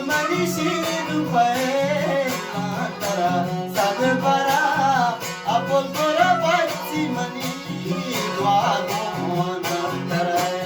मनीषी रुपये तारा साध बरा आपण बरा पाची मनी वागो नंतराय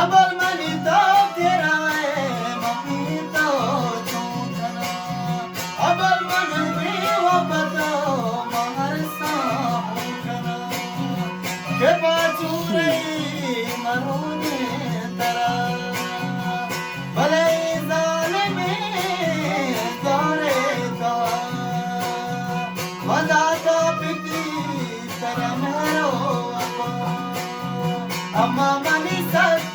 अबल मनी तो तेरा है मम्मी तो चूतना अबल मन में वो बतो महर सा भूखना के बाजू रही मरोने तरा भले जाने में तोरे का मजा तो पिटी तेरा मेरो अम्मा मनी सच